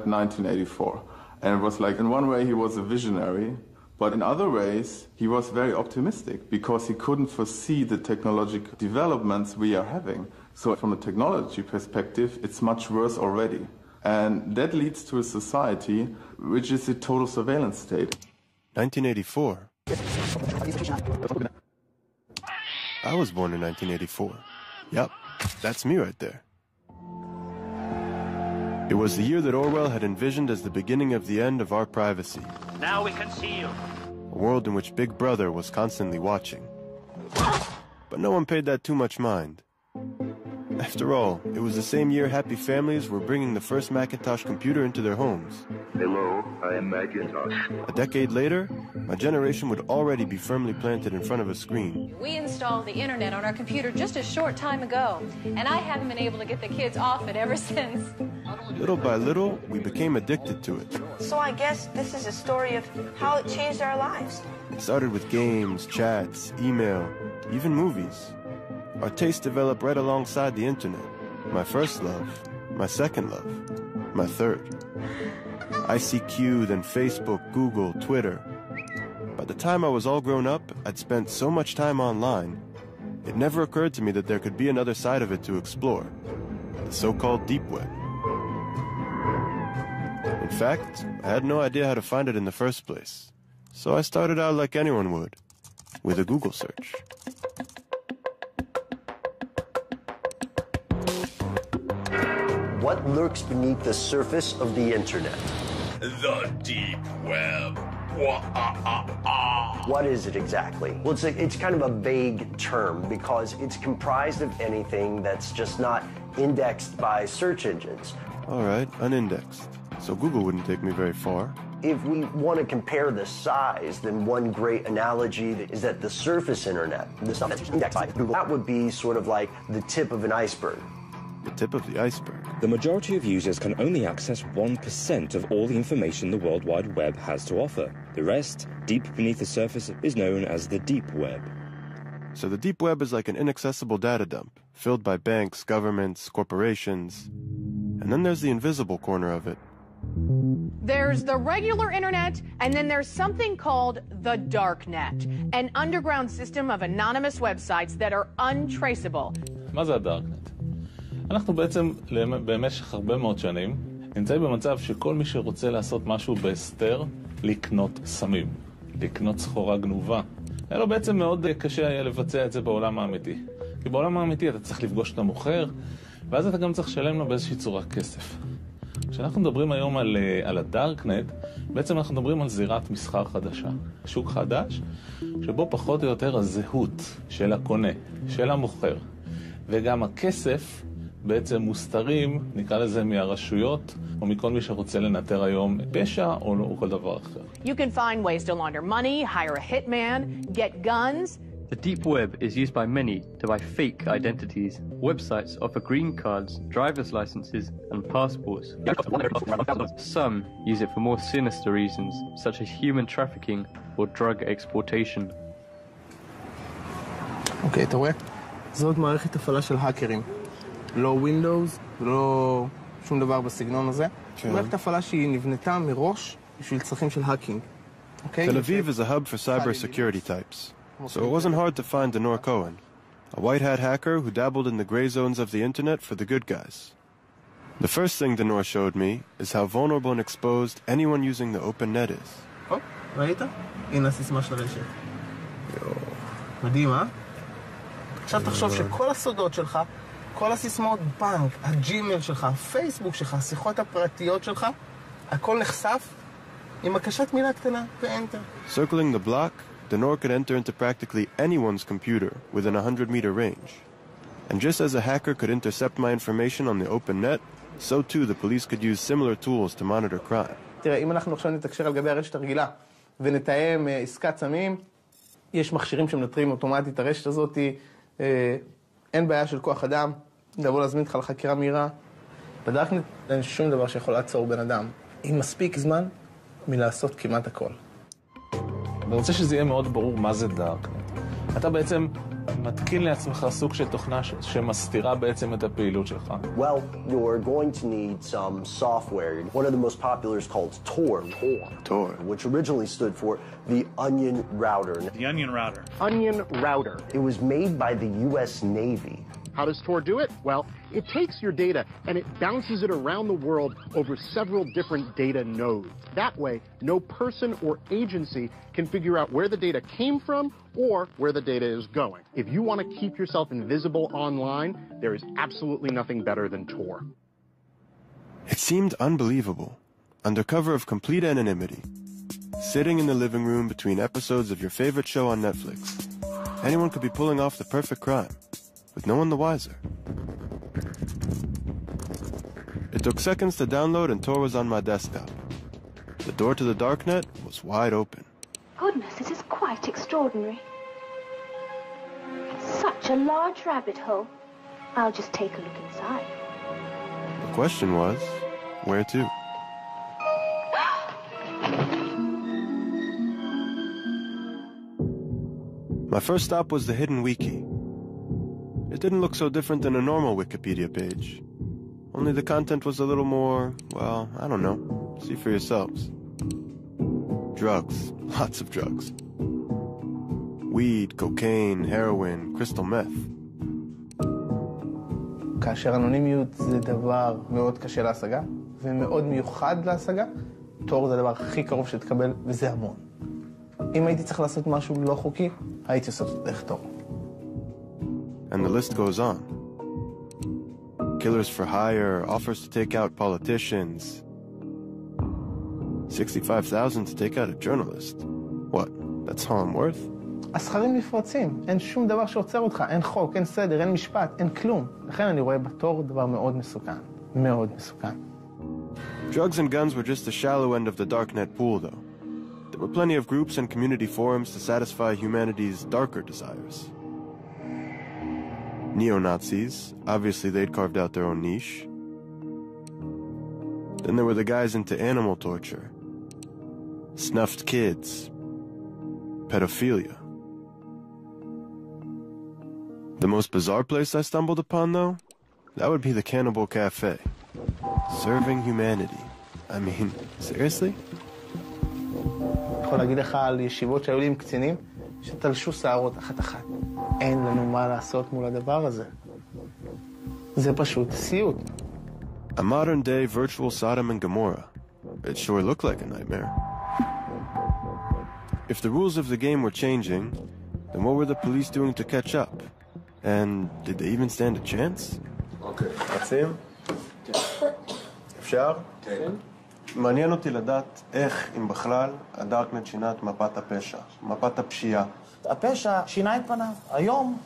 1984. And it was like, in one way, he was a visionary, but in other ways, he was very optimistic because he couldn't foresee the technological developments we are having. So from a technology perspective, it's much worse already. And that leads to a society which is a total surveillance state. 1984. I was born in 1984. Yep, that's me right there. It was the year that Orwell had envisioned as the beginning of the end of our privacy. Now we can see you. A world in which Big Brother was constantly watching. But no one paid that too much mind. After all, it was the same year happy families were bringing the first Macintosh computer into their homes. Hello, I am Macintosh. A decade later, my generation would already be firmly planted in front of a screen. We installed the internet on our computer just a short time ago, and I haven't been able to get the kids off it ever since. Little by little, we became addicted to it. So I guess this is a story of how it changed our lives. It started with games, chats, email, even movies. Our tastes developed right alongside the internet. My first love, my second love, my third. ICQ, then Facebook, Google, Twitter. By the time I was all grown up, I'd spent so much time online, it never occurred to me that there could be another side of it to explore, the so-called deep web. In fact, I had no idea how to find it in the first place, so I started out like anyone would, with a Google search. What lurks beneath the surface of the internet? The deep web. What is it exactly? Well, it's kind of a vague term because it's comprised of anything that's just not indexed by search engines. All right, unindexed. So Google wouldn't take me very far. If we want to compare the size, then one great analogy is that the surface internet, the stuff that's indexed by Google, that would be sort of like the tip of an iceberg. The tip of the iceberg. The majority of users can only access 1% of all the information the World Wide Web has to offer. The rest, deep beneath the surface, is known as the deep web. So the deep web is like an inaccessible data dump, filled by banks, governments, corporations. And then there's the invisible corner of it. There's the regular internet, and then there's something called the darknet, an underground system of anonymous websites that are untraceable. מה זה הדארקנט? אנחנו בעצם במשך הרבה מאוד שנים נמצאים במצב שכל מי שרוצה לעשות משהו בהסתר, לקנות סמים, לקנות סחורה גנובה. אלא בעצם מאוד קשה היה לבצע את זה בעולם האמיתי. כי בעולם האמיתי אתה צריך לפגוש את המוכר, ואז אתה גם צריך לשלם לו באיזושהי צורה כסף. כשאנחנו מדברים היום על הדארקנט, בעצם אנחנו מדברים על זירת מסחר חדשה. שוק חדש, שבו פחות או יותר הזהות של הקונה, של המוכר, וגם הכסף בעצם מוסתרים, נקרא לזה מהרשויות, או מכל מי שרוצה לנטר היום פשע או כל דבר אחר. You can find ways to launder money, hire a hitman, get guns. The deep web is used by many to buy fake identities. Websites offer green cards, driver's licenses, and passports. Some use it for more sinister reasons, such as human trafficking or drug exportation. אוקיי, אתה רואה? זאת מערכת הפעלה של האקרים. לא Windows, לא שום דבר בסגנון הזה. מערכת הפעלה שהיא נבנתה מראש בשביל צרכים של האקינג. Tel Aviv is a hub for cybersecurity types. So it wasn't hard to find Denor Cohen, a white hat hacker who dabbled in the gray zones of the internet for the good guys. The first thing Denor showed me is how vulnerable and exposed anyone using the open net is. ראית? הנה הסיסמה של הרשת. מדהים, אה? עכשיו תחשוב שכל הסודות שלך, כל הסיסמאות בנק, הג'ימייל שלך, הפייסבוק שלך, השיחות הפרטיות שלך, הכל נחשף עם הקשת מילה קטנה ואנטר. Circling the block, Denor could enter into practically anyone's computer within a 100-meter range. And just as a hacker could intercept my information on the open net, so too the police could use similar tools to monitor crime. תראה, אם אנחנו עכשיו נתקשר על גבי הרשת הרגילה ונתאם עסקת סמים, יש מכשירים שמנטרים אוטומטית את הרשת הזאת, אין בעיה של כוח אדם, לבוא להזמין אותך לחקירה מהירה. בדארקנט אין שום דבר שיכול לעצור בן אדם, עם מספיק זמן מלעשות כמעט הכל. אני רוצה שזה יהיה מאוד ברור מה זה דארקנט. אתה בעצם מתקין לעצמך סוג של תוכנה שמסתירה בעצם את הפעילות שלך. Well, you're going to need some software. One of the most popular is called Tor. Tor. Which originally stood for the Onion Router. The Onion Router. Onion Router. It was made by the U.S. Navy. How does Tor do it? Well, it takes your data and it bounces it around the world over several different data nodes. That way, no person or agency can figure out where the data came from or where the data is going. If you want to keep yourself invisible online, there is absolutely nothing better than Tor. It seemed unbelievable. Under cover of complete anonymity, sitting in the living room between episodes of your favorite show on Netflix, anyone could be pulling off the perfect crime, with no one the wiser. It took seconds to download and Tor was on my desktop. The door to the darknet was wide open. Goodness, this is quite extraordinary. Such a large rabbit hole. I'll just take a look inside. The question was, where to? My first stop was the hidden wiki. It didn't look so different than a normal Wikipedia page. Only the content was a little more, well, I don't know. See for yourselves. Drugs. Lots of drugs. Weed, cocaine, heroin, crystal meth. כאשר אנונימיות זה דבר מאוד קשה להשגה, ומאוד מיוחד להשגה, תור זה הדבר הכי קרוב שתקבל, וזה המון. אם הייתי צריך לעשות משהו לא חוקי, הייתי עושה את דרך תור. And the list goes on. Killers for hire, offers to take out politicians. $65,000 to take out a journalist. What? That's all I'm worth? הסכרים נפרצים. אין שום דבר שעוצר אותך. אין חוק, אין סדר, אין משפט, אין כלום. לכן אני רואה בתור דבר מאוד מסוכן. מאוד מסוכן. Drugs and guns were just the shallow end of the darknet pool, though. There were plenty of groups and community forums to satisfy humanity's darker desires. Neo-Nazis, obviously they'd carved out their own niche. Then there were the guys into animal torture, snuffed kids, pedophilia. The most bizarre place I stumbled upon, though, that would be the Cannibal Cafe. Serving humanity. I mean, seriously? אני יכול להגיד לך על ישיבות שהיו לי עם קצינים שתלשו שערות אחת-אחת. אין לנו מה לעשות מול הדבר הזה. זה פשוט סיוט. A modern-day virtual Sodom and Gomorrah. It sure looked like a nightmare. If the rules of the game were changing, then what were the police doing to catch up? And did they even stand a chance? Okay, רצים? אפשר? כן. מעניין אותי לדעת איך, אם בכלל, הדארקנט שינה את מפת הפשע, מפת הפשיעה. הפשע שינה את פניו. היום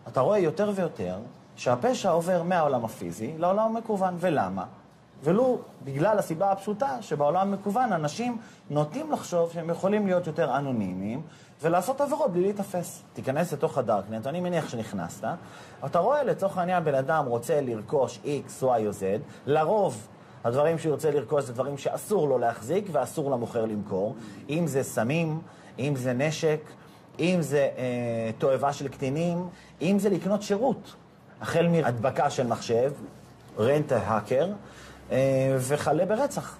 אתה רואה יותר ויותר שהפשע עובר מהעולם הפיזי לעולם המקוון. ולמה? ולו בגלל הסיבה הפשוטה שבעולם המקוון אנשים נוטים לחשוב שהם יכולים להיות יותר אנונימיים ולעשות עבירות בלי להתאפס. תיכנס לתוך הדארקנט, אני מניח שנכנסת, אתה רואה לצורך העניין בן אדם רוצה לרכוש X, Y או Z, לרוב הדברים שהוא רוצה לרכוש זה דברים שאסור לו להחזיק ואסור למוכר למכור, אם זה סמים, אם זה נשק, אם זה תועבה של קטינים, אם זה לקנות שירות, החל מהדבקה של מחשב, רנט ההאקר, וכלה ברצח.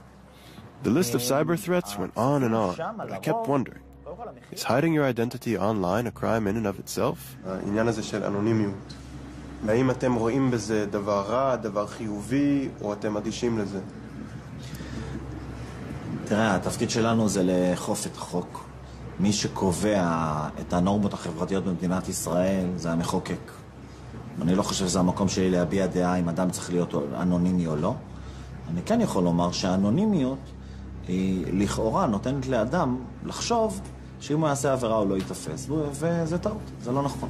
The list of cyber threats went on and on, but I kept wondering, is hiding your identity online a crime in and of itself? העניין הזה של אנונימיות. האם אתם רואים בזה דבר רע, דבר חיובי, או אתם אדישים לזה? תראה, התפקיד שלנו זה לאכוף את החוק. מי שקובע את הנורמות החברתיות במדינת ישראל זה המחוקק. אני לא חושב שזה המקום שלי להביע דעה אם אדם צריך להיות אנונימי או לא. אני כן יכול לומר שהאנונימיות היא לכאורה נותנת לאדם לחשוב שאם הוא יעשה עבירה הוא לא יתפס, וזה טעות, זה לא נכון.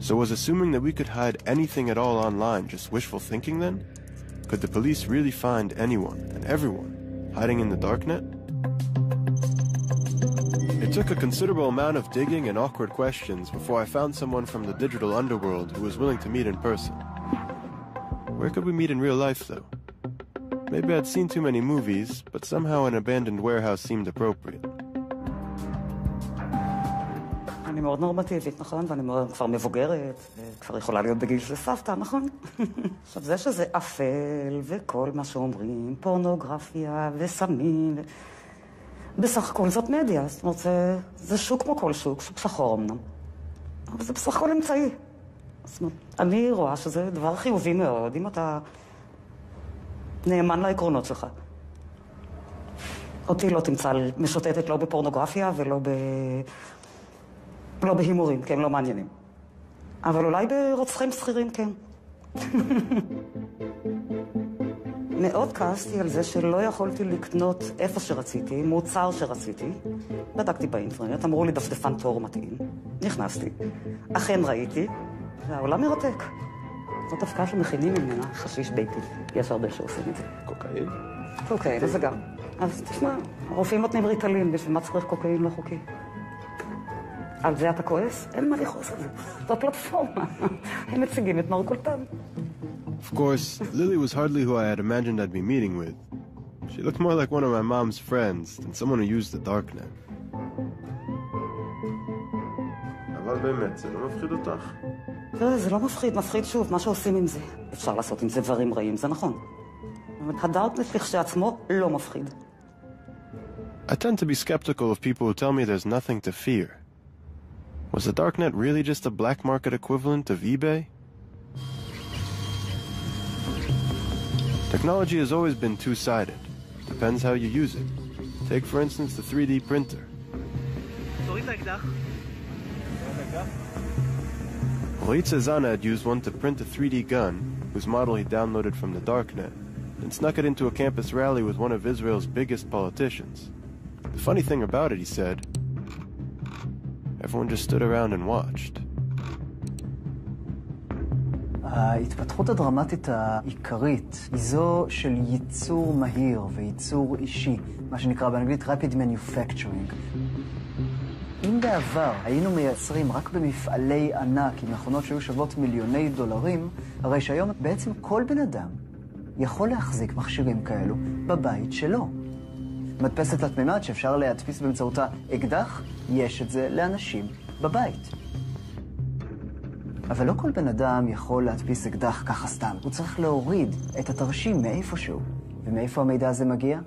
So was assuming that we could hide anything at all online just wishful thinking then? Could the police really find anyone and everyone hiding in the darknet? It took a considerable amount of digging and awkward questions before I found someone from the digital underworld who was willing to meet in person. Where could we meet in real life, though? Maybe I'd seen too many movies, but somehow an abandoned warehouse seemed appropriate. אני מאוד נורמטיבית, נכון? ואני כבר מבוגרת, וכבר יכולה להיות בגיל של סבתא, נכון? עכשיו, זה שזה אפל וכל מה שאומרים, פורנוגרפיה וסמים, בסך הכל זאת מדיה, זאת אומרת, זה שוק כמו כל שוק, שוק שחור אמנם. אבל זה בסך הכל אמצעי. זאת אומרת, אני רואה שזה דבר חיובי מאוד, אם אתה נאמן לעקרונות שלך. אותי לא תמצא משוטטת לא בפורנוגרפיה ולא לא בהימורים, כי הם לא מעניינים. אבל אולי ברוצחים שכירים, כן. מאוד כעסתי על זה שלא יכולתי לקנות איפה שרציתי, מוצר שרציתי. בדקתי באינטרנט, אמרו לי דפדפן תור מתאים. נכנסתי. אכן ראיתי, והעולם מרתק. זאת הפקעה שמכינים ממנה חשיש ביתי. יש הרבה שעושים את זה. קוקאין? קוקאין, זה גם. אז תשמע, הרופאים נותנים ריטלין, בשביל מה צריך קוקאין לא חוקי? על זה אתה כועס? אין מה לכעוס על זה. זו פלטפורמה. הם מציגים את מרכולתם. Of course, Lily was hardly who I had imagined I'd be meeting with. She looked more like one of my mom's friends than someone who used the darknet. אבל באמת, זה לא מפחיד אותך? תראה, זה לא מפחיד, מפחיד שוב, מה שעושים עם זה. אפשר לעשות עם זה דברים רעים, זה נכון. אבל הדארקנט לכשעצמו לא מפחיד. I tend to be skeptical of people who tell me there's nothing to fear. Was the darknet really just a black market equivalent of eBay? Technology has always been two-sided. Depends how you use it. Take, for instance, the 3D printer. Roit Cezanne had used one to print a 3D gun, whose model he downloaded from the darknet, and snuck it into a campus rally with one of Israel's biggest politicians. The funny thing about it, he said, everyone just stood around and watched. ההתפתחות הדרמטית העיקרית היא זו של ייצור מהיר וייצור אישי, מה שנקרא באנגלית Rapid Manufacturing. אם בעבר היינו מייצרים רק במפעלי ענק עם מכונות שהיו שוות מיליוני דולרים, הרי שהיום בעצם כל בן אדם יכול להחזיק מכשירים כאלו בבית שלו. מדפסת תלת מימד שאפשר להדפיס באמצעותה אקדח, יש את זה לאנשים בבית. אבל לא כל בן אדם יכול להדפיס אקדח ככה סתם. הוא צריך להוריד את התרשים מאיפשהו. ומאיפה המידע הזה מגיע?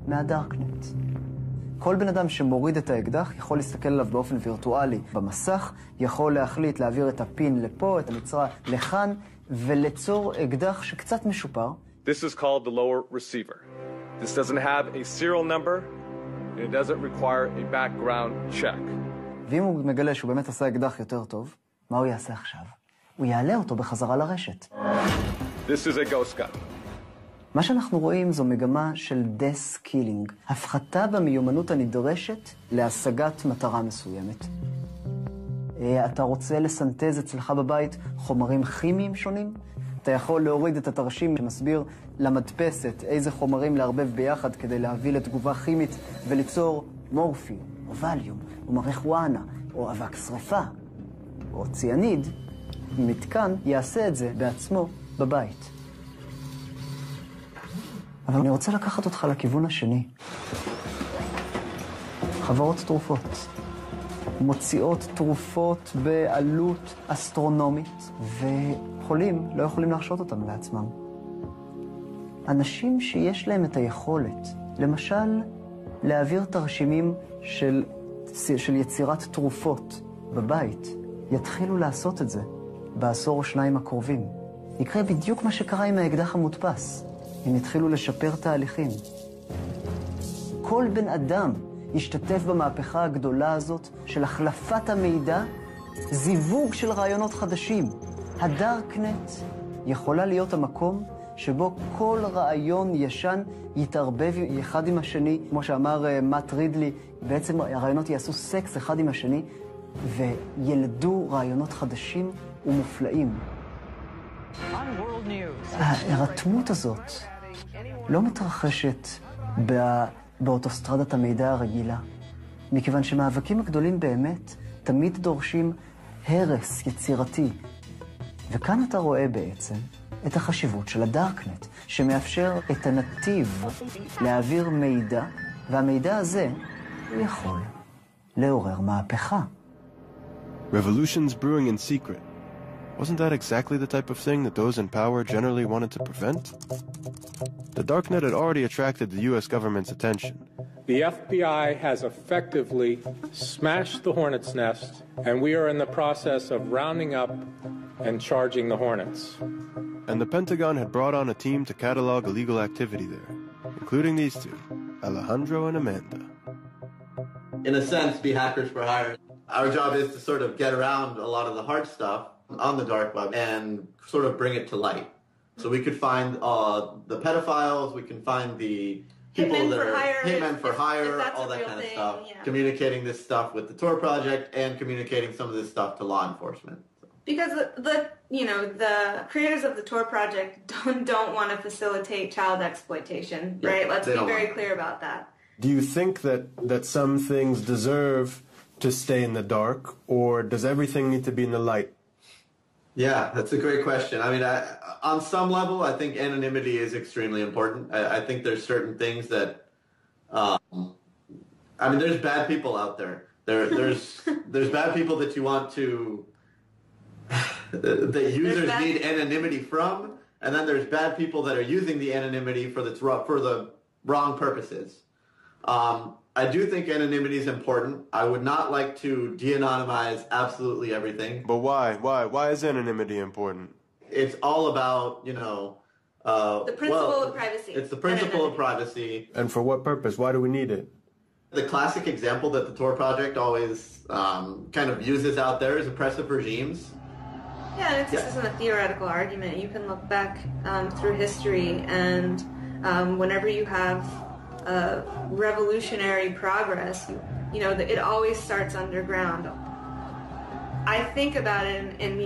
מהדארקנט. כל בן אדם שמוריד את האקדח יכול להסתכל עליו באופן וירטואלי במסך, יכול להחליט להעביר את הפין לפה, את המצרה לכאן, וליצור אקדח שקצת משופר. This is called the lower receiver. This doesn't have a serial number, and it doesn't require a background check. ואם הוא מגלה שהוא באמת עשה אקדח יותר טוב, מה הוא יעשה עכשיו? הוא יעלה אותו בחזרה לרשת. This is a ghost gun. מה שאנחנו רואים זו מגמה של death-killing, הפחתה במיומנות הנדרשת להשגת מטרה מסוימת. אתה רוצה לסנטז אצלך בבית חומרים כימיים שונים? אתה יכול להוריד את התרשים שמסביר למדפסת איזה חומרים לערבב ביחד כדי להביא לתגובה כימית וליצור מורפיום, או ווליום, או מריחואנה, או אבק שריפה, או ציאניד. מתקן יעשה את זה בעצמו בבית. אבל אני רוצה לקחת אותך לכיוון השני. חברות תרופות מוציאות תרופות בעלות אסטרונומית, וחולים לא יכולים להרשות אותם לעצמם. אנשים שיש להם את היכולת, למשל, להעביר תרשימים של יצירת תרופות בבית, יתחילו לעשות את זה בעשור או שניים הקרובים. יקרה בדיוק מה שקרה עם האקדח המודפס. הם התחילו לשפר תהליכים. כל בן אדם ישתתף במהפכה הגדולה הזאת של החלפת המידע, זיווג של רעיונות חדשים. הדארקנט יכולה להיות המקום שבו כל רעיון ישן יתערבב אחד עם השני, כמו שאמר מאט רידלי, בעצם הרעיונות יעשו סקס אחד עם השני, וילדו רעיונות חדשים ומופלאים. ההירתמות הזאת לא מתרחשת באוטוסטרדת המידע הרגילה, מכיוון שמאבקים הגדולים באמת תמיד דורשים הרס יצירתי. וכאן אתה רואה בעצם את החשיבות של הדארקנט, שמאפשר את הנתיב להעביר מידע, והמידע הזה הוא יכול לעורר מהפכה. Revolutions brewing in secret. Wasn't that exactly the type of thing that those in power generally wanted to prevent? The darknet had already attracted the U.S. government's attention. The FBI has effectively smashed the hornet's nest, and we are in the process of rounding up and charging the hornets. And the Pentagon had brought on a team to catalog illegal activity there, including these two, Alejandro and Amanda. In a sense, be hackers for hire. Our job is to sort of get around a lot of the hard stuff on the dark web and sort of bring it to light. So we could find the pedophiles, we can find the people that are hitmen for hire, all that kind of stuff. Yeah. Communicating this stuff with the Tor project and communicating some of this stuff to law enforcement. Because the creators of the Tor project don't want to facilitate child exploitation, right? Let's be very clear about that. Do you think that some things deserve to stay in the dark, or does everything need to be in the light? Yeah, that's a great question. I mean, on some level, I think anonymity is extremely important. I think there's certain things that, there's bad people out there. There's bad people that you want to, that users need anonymity from, and then there's bad people that are using the anonymity for the wrong purposes. I do think anonymity is important. I would not like to de-anonymize absolutely everything. But why? Why is anonymity important? It's all about, the principle of privacy. It's the principle of privacy. And for what purpose? Why do we need it? The classic example that the Tor project always kind of uses out there is oppressive regimes. Yeah, this isn't a theoretical argument. You can look back through history, and whenever you have revolutionary progress, it always starts underground. I think about it, and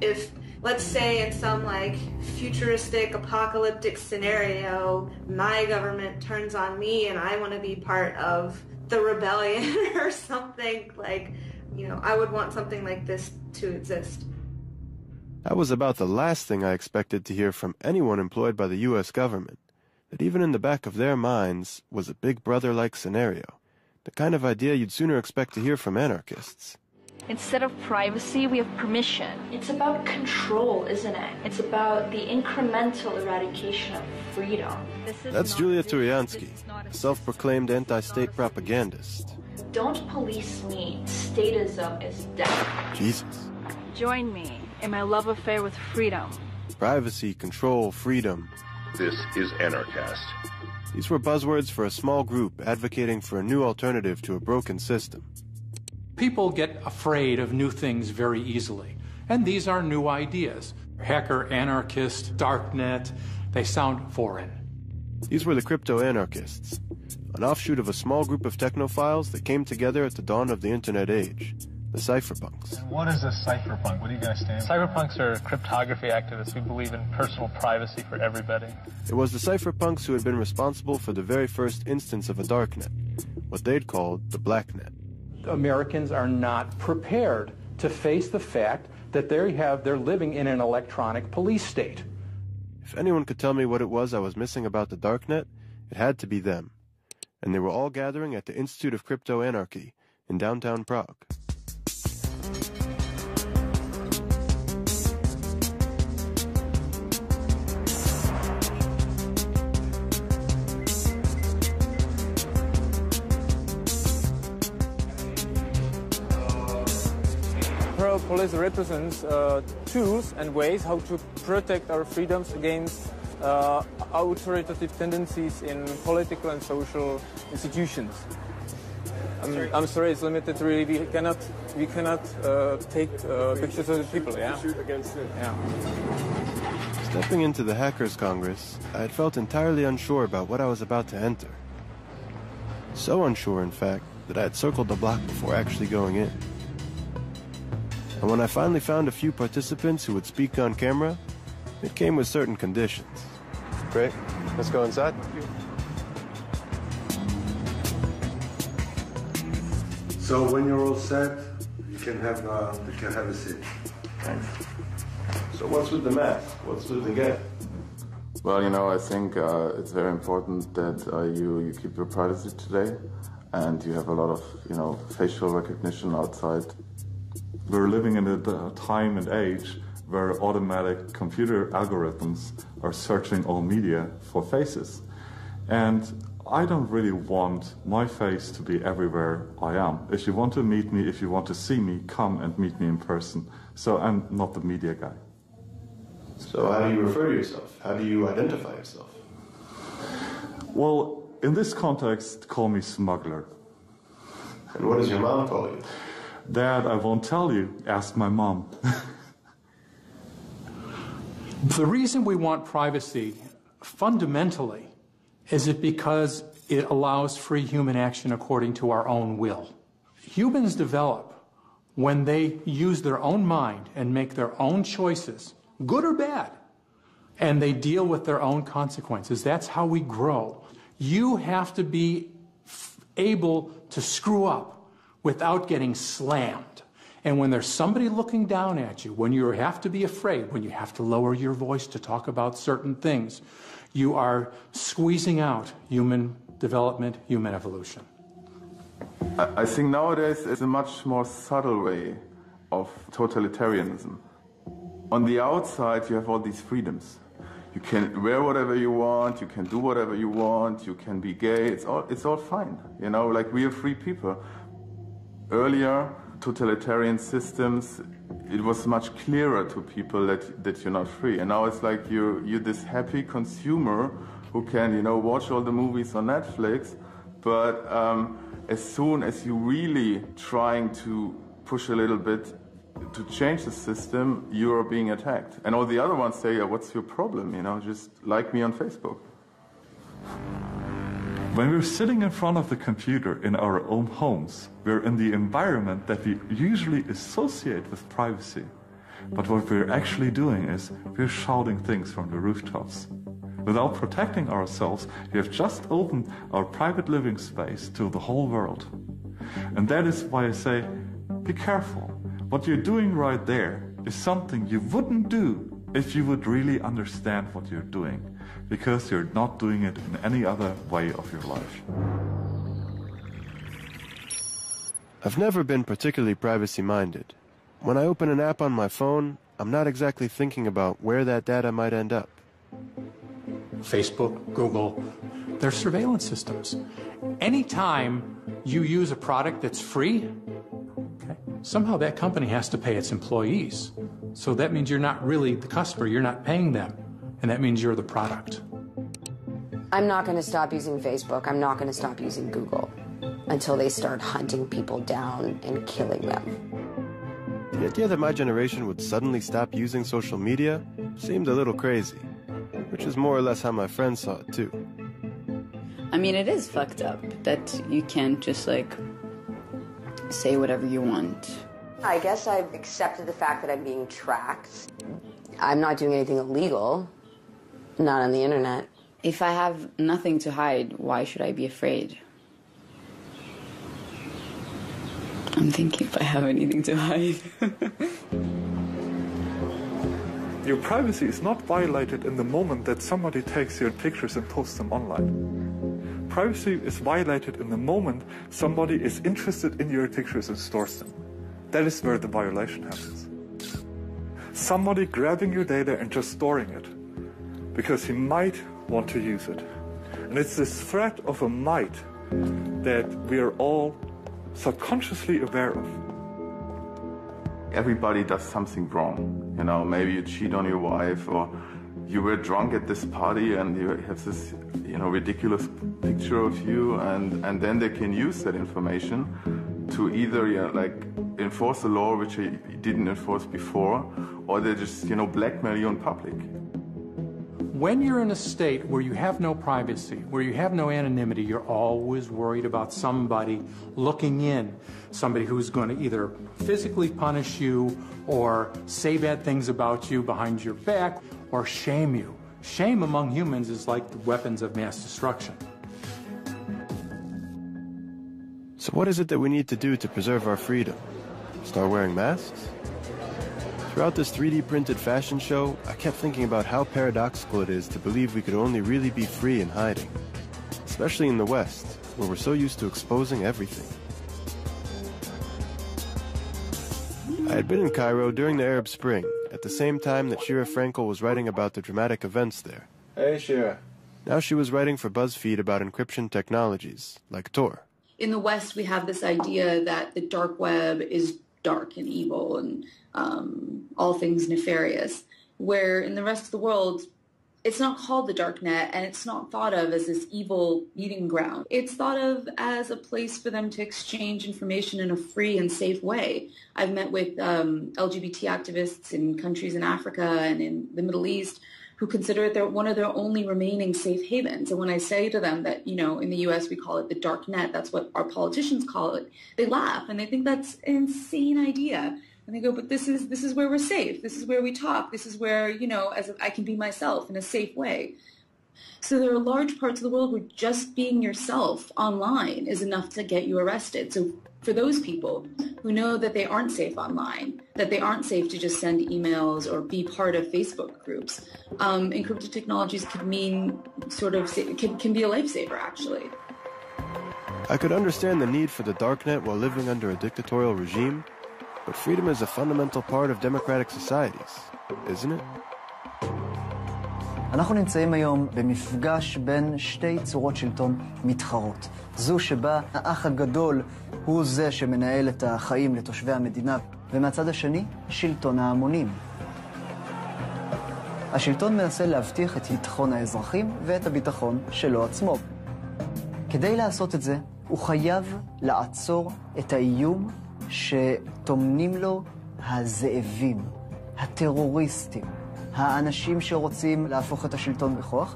if let's say in some like futuristic apocalyptic scenario, my government turns on me and I want to be part of the rebellion or something, like, I would want something like this to exist. That was about the last thing I expected to hear from anyone employed by the U.S. government. That even in the back of their minds was a Big Brother-like scenario, the kind of idea you'd sooner expect to hear from anarchists. Instead of privacy, we have permission. It's about control, isn't it? It's about the incremental eradication of freedom. That's Julia Turiansky, a self-proclaimed anti-state propagandist. Don't police me. Statism is death. Jesus. Join me in my love affair with freedom. Privacy, control, freedom. This is Anarchast. These were buzzwords for a small group advocating for a new alternative to a broken system. People get afraid of new things very easily, and these are new ideas. Hacker, anarchist, darknet, they sound foreign. These were the crypto-anarchists, an offshoot of a small group of technophiles that came together at the dawn of the internet age, the cypherpunks. What is a cypherpunk? What do you guys stand for? Cypherpunks are cryptography activists who believe in personal privacy for everybody. It was the cypherpunks who had been responsible for the very first instance of a darknet, what they'd called the blacknet. Americans are not prepared to face the fact that they're living in an electronic police state. If anyone could tell me what it was I was missing about the darknet, it had to be them. And they were all gathering at the Institute of Crypto Anarchy in downtown Prague. Police represents tools and ways how to protect our freedoms against authoritative tendencies in political and social institutions. I'm sorry, it's limited. Really, we cannot take pictures of the people. Yeah. Shoot against it. Yeah. Stepping into the Hackers Congress, I had felt entirely unsure about what I was about to enter. So unsure, in fact, that I had circled the block before actually going in. And when I finally found a few participants who would speak on camera, it came with certain conditions. Great. Let's go inside. So when you're all set, you can have a seat. Thanks. So what's with the mask? What's with the gap? Well, I think it's very important that you keep your privacy today, and you have a lot of, facial recognition outside. We're living in a time and age where automatic computer algorithms are searching all media for faces. And I don't really want my face to be everywhere I am. If you want to meet me, if you want to see me, come and meet me in person. So I'm not the media guy. So how do you refer to yourself? How do you identify yourself? Well, in this context, call me smuggler. And what does your mom call you? Dad, I won't tell you. Ask my mom. The reason we want privacy, fundamentally, is it because it allows free human action according to our own will. Humans develop when they use their own mind and make their own choices, good or bad, and they deal with their own consequences. That's how we grow. You have to be able to screw up without getting slammed. And when there's somebody looking down at you, when you have to be afraid, when you have to lower your voice to talk about certain things, you are squeezing out human development, human evolution. I think nowadays it's a much more subtle way of totalitarianism. On the outside, you have all these freedoms. You can wear whatever you want, you can do whatever you want, you can be gay, it's all fine. You know, like we are free people. Earlier, totalitarian systems, it was much clearer to people that you're not free. And now it's like you're this happy consumer who can, you know, watch all the movies on Netflix, but as soon as you're really trying to push a little bit to change the system, you're being attacked. And all the other ones say, yeah, what's your problem? You know, just like me on Facebook. When we're sitting in front of the computer in our own homes, we're in the environment that we usually associate with privacy. But what we're actually doing is we're shouting things from the rooftops. Without protecting ourselves, we have just opened our private living space to the whole world. And that is why I say, be careful. What you're doing right there is something you wouldn't do if you would really understand what you're doing, because you're not doing it in any other way of your life. I've never been particularly privacy-minded. When I open an app on my phone, I'm not exactly thinking about where that data might end up. Facebook, Google, they're surveillance systems. Anytime you use a product that's free, okay, somehow that company has to pay its employees. So that means you're not really the customer, you're not paying them. And that means you're the product. I'm not going to stop using Facebook. I'm not going to stop using Google until they start hunting people down and killing them. The idea that my generation would suddenly stop using social media seemed a little crazy, which is more or less how my friends saw it too. I mean, it is fucked up that you can't just, like, say whatever you want. I guess I've accepted the fact that I'm being tracked. I'm not doing anything illegal. Not on the internet. If I have nothing to hide, why should I be afraid? I'm thinking if I have anything to hide. Your privacy is not violated in the moment that somebody takes your pictures and posts them online. Privacy is violated in the moment somebody is interested in your pictures and stores them. That is where the violation happens. Somebody grabbing your data and just storing it because he might want to use it. And it's this threat of a might that we are all subconsciously aware of. Everybody does something wrong. You know, maybe you cheat on your wife, or you were drunk at this party and you have this, you know, ridiculous picture of you, and then they can use that information to either, you know, like, enforce a law which they didn't enforce before, or they just, you know, blackmail you in public. When you're in a state where you have no privacy, where you have no anonymity, you're always worried about somebody looking in, somebody who's going to either physically punish you or say bad things about you behind your back or shame you. Shame among humans is like the weapons of mass destruction. So what is it that we need to do to preserve our freedom? Start wearing masks? Throughout this 3D printed fashion show, I kept thinking about how paradoxical it is to believe we could only really be free in hiding. Especially in the West, where we're so used to exposing everything. I had been in Cairo during the Arab Spring, at the same time that Shira Frankel was writing about the dramatic events there. Hey, Shira. Now she was writing for BuzzFeed about encryption technologies, like Tor. In the West, we have this idea that the dark web is dark and evil and all things nefarious, where in the rest of the world, it's not called the dark net, and it's not thought of as this evil meeting ground. It's thought of as a place for them to exchange information in a free and safe way. I've met with LGBT activists in countries in Africa and in the Middle East who consider it one of their only remaining safe havens. And when I say to them that, you know, in the U.S. we call it the dark net, that's what our politicians call it, they laugh and they think that's an insane idea. And they go, but this is where we're safe. This is where we talk. This is where, you know, I can be myself in a safe way. So there are large parts of the world where just being yourself online is enough to get you arrested. So for those people who know that they aren't safe online, that they aren't safe to just send emails or be part of Facebook groups, encrypted technologies can mean can be a lifesaver, actually. I could understand the need for the darknet while living under a dictatorial regime, but freedom is a fundamental part of democratic societies, isn't it? אנחנו נמצאים היום במפגש בין שתי צורות שלטון מתחרות. זו שבה האח הגדול הוא זה שמנהל את החיים לתושבי המדינה, ומהצד השני, שלטון ההמונים. השלטון מנסה להבטיח את ביטחון האזרחים ואת הביטחון שלו עצמו. כדי לעשות את זה, הוא חייב לעצור את האיום שטומנים לו הזאבים, הטרוריסטים, האנשים שרוצים להפוך את השלטון בכוח,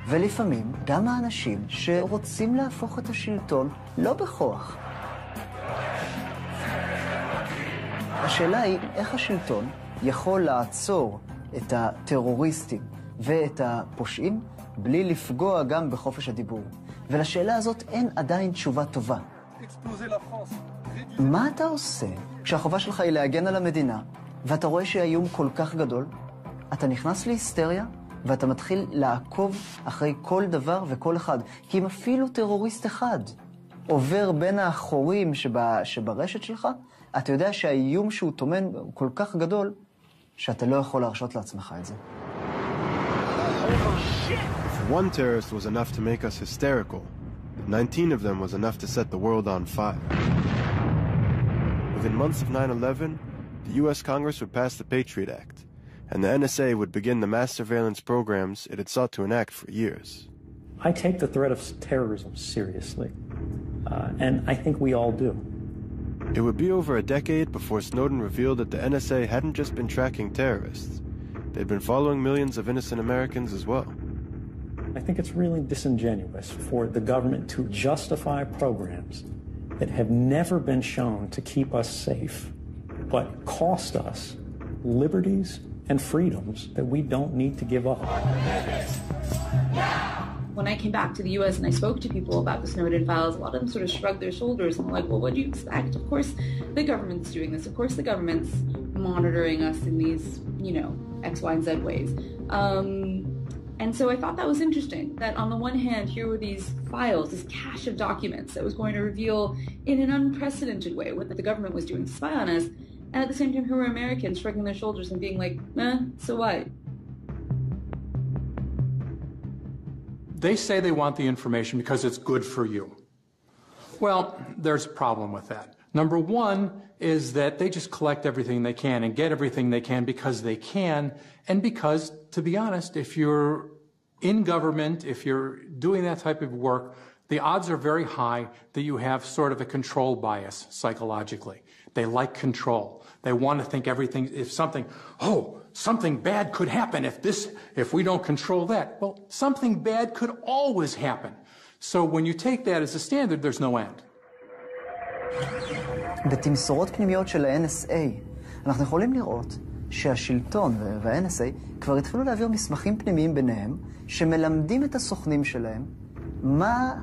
ולפעמים גם האנשים שרוצים להפוך את השלטון לא בכוח. השאלה היא איך השלטון יכול לעצור את הטרוריסטים ואת הפושעים בלי לפגוע גם בחופש הדיבור. ולשאלה הזאת אין עדיין תשובה טובה. מה אתה עושה כשהחובה שלך היא להגן על המדינה, ואתה רואה שהאיום כל כך גדול? אתה נכנס להיסטריה, ואתה מתחיל לעקוב אחרי כל דבר וכל אחד. כי אם אפילו טרוריסט אחד עובר בין האחורים שברשת שלך, אתה יודע שהאיום שהוא טומן הוא כל כך גדול, שאתה לא יכול להרשות לעצמך את זה. If one terrorist was enough to make us hysterical, 19 of them was enough to set the world on fire. Within months of 9/11, the U.S. Congress would pass the Patriot Act, and the NSA would begin the mass surveillance programs it had sought to enact for years. I take the threat of terrorism seriously, and I think we all do. It would be over a decade before Snowden revealed that the NSA hadn't just been tracking terrorists. They'd been following millions of innocent Americans as well. I think it's really disingenuous for the government to justify programs that have never been shown to keep us safe, but cost us liberties and freedoms that we don't need to give up. When I came back to the U.S. and I spoke to people about the Snowden files, a lot of them sort of shrugged their shoulders and were like, well, what do you expect? Of course the government's doing this. Of course the government's monitoring us in these, you know, X, Y, and Z ways. And so I thought that was interesting, that on the one hand, here were these files, this cache of documents that was going to reveal in an unprecedented way what the government was doing to spy on us, and at the same time, here were Americans shrugging their shoulders and being like, so what? They say they want the information because it's good for you. Well, there's a problem with that. Number one is that they just collect everything they can and get everything they can because they can, and because, to be honest, if you're in government, if you're doing that type of work, the odds are very high that you have sort of a control bias psychologically. They like control. They want to think everything, if something bad could happen if we don't control that. Well, something bad could always happen. So when you take that as a standard, there's no end. בתמסורות פנימיות של ה-NSA, אנחנו יכולים לראות שהשלטון וה-NSA כבר התחילו להעביר מסמכים פנימיים ביניהם, שמלמדים את הסוכנים שלהם מה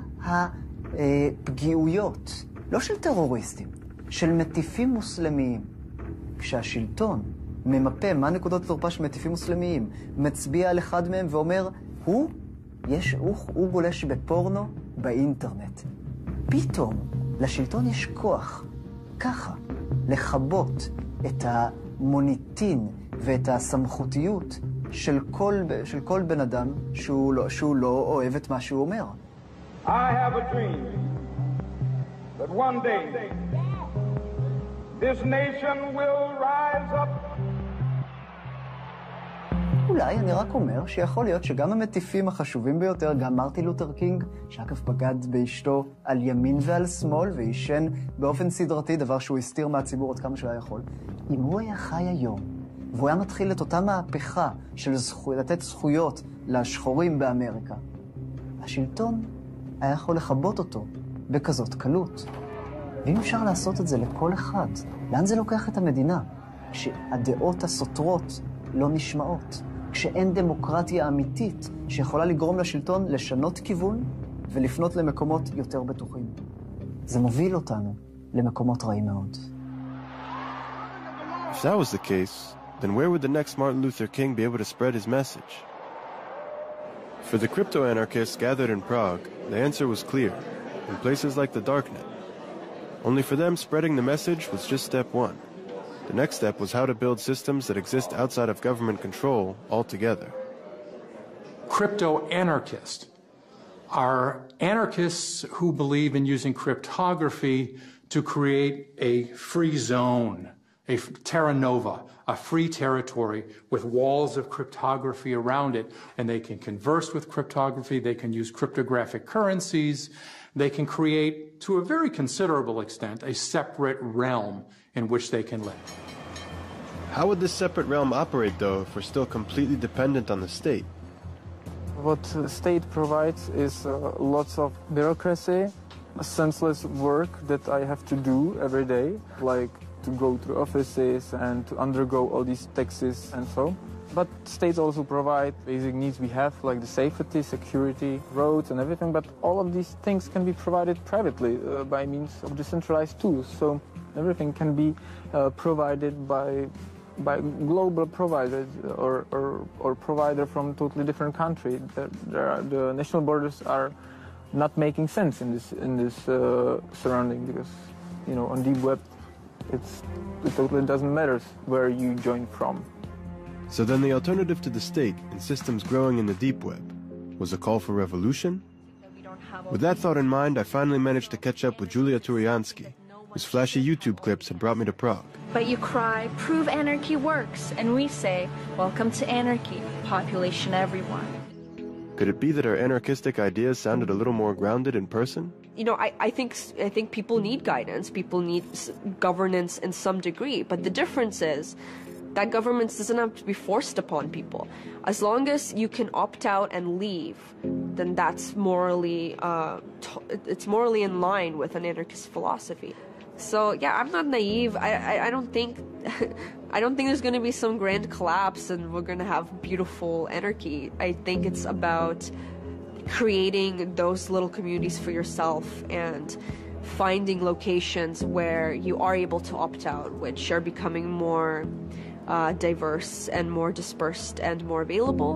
הפגיעויות, לא של טרוריסטים, של מטיפים מוסלמיים. כשהשלטון ממפה מה נקודות התורפה של מטיפים מוסלמיים, מצביע על אחד מהם ואומר, הוא גולש בפורנו באינטרנט. פתאום לשלטון יש כוח, ככה, לכבות את המוניטין ואת הסמכותיות של כל בן אדם שהוא לא אוהב את מה שהוא אומר. I have a dream that one day this nation will rise up. אולי אני רק אומר שיכול להיות שגם המטיפים החשובים ביותר, גם מרטין לותר קינג, שאגב בגד באשתו על ימין ועל שמאל ועישן באופן סדרתי, דבר שהוא הסתיר מהציבור עד כמה שהוא היה יכול, אם הוא היה חי היום והוא היה מתחיל את אותה מהפכה של לתת זכויות לשחורים באמריקה, השלטון היה יכול לכבות אותו בכזאת קלות. ואם אפשר לעשות את זה לכל אחד, לאן זה לוקח את המדינה? כשהדעות הסותרות לא נשמעות, כשאין דמוקרטיה אמיתית שיכולה לגרום לשלטון לשנות כיוון ולפנות למקומות יותר בטוחים. זה מוביל אותנו למקומות רעים מאוד. If that was the case, then where would the next Martin Luther King be able to spread his message? For the crypto-anarchists gathered in Prague, the answer was clear, in places like the Darknet. Only for them, spreading the message was just step one. The next step was how to build systems that exist outside of government control altogether. Crypto-anarchists are anarchists who believe in using cryptography to create a free zone, a terra nova, a free territory with walls of cryptography around it, and they can converse with cryptography, they can use cryptographic currencies, they can create, to a very considerable extent, a separate realm in which they can live. How would this separate realm operate, though, if we're still completely dependent on the state? What the state provides is lots of bureaucracy, senseless work that I have to do every day, like to go to offices and to undergo all these taxes and so. But states also provide basic needs we have, like the safety, security, roads and everything, but all of these things can be provided privately by means of decentralized tools. So everything can be provided by global providers or provider from totally different country. The national borders are not making sense in this surrounding, because on deep web it totally doesn't matter where you join from. So then the alternative to the state in systems growing in the deep web was a call for revolution? With that thought in mind, I finally managed to catch up with Julia Turiansky, whose flashy YouTube clips had brought me to Prague. But you cry, prove anarchy works, and we say, welcome to anarchy, population everyone. Could it be that our anarchistic ideas sounded a little more grounded in person? I think people need guidance, people need governance in some degree, but the difference is that governance doesn't have to be forced upon people. As long as you can opt out and leave, then that's morally, it's morally in line with an anarchist philosophy. So yeah, I'm not naive. I don't think there's going to be some grand collapse and we're going to have beautiful anarchy. I think it's about creating those little communities for yourself and finding locations where you are able to opt out, which are becoming more diverse and more dispersed and more available.